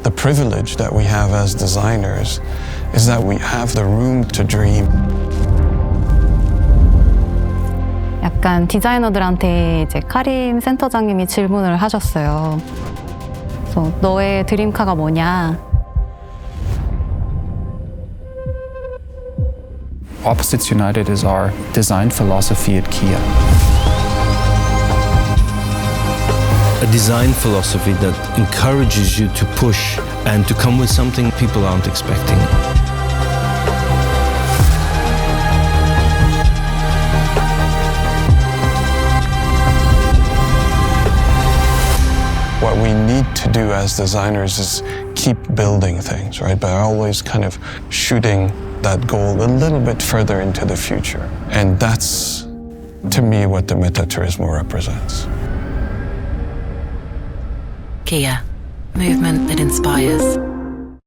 The privilege that we have as designers is that we have the room to dream. 약간 디자이너들한테 이제 카림 센터장님이 질문을 하셨어요. 그래서 너의 드림카가 뭐냐? Opposites United is our design philosophy at Kia. A design philosophy that encourages you to push and to come with something people aren't expecting. What we need to do as designers is keep building things, right? But always kind of shooting that goal a little bit further into the future. And that's, to me, what the Meta Turismo represents. Kia, movement that inspires.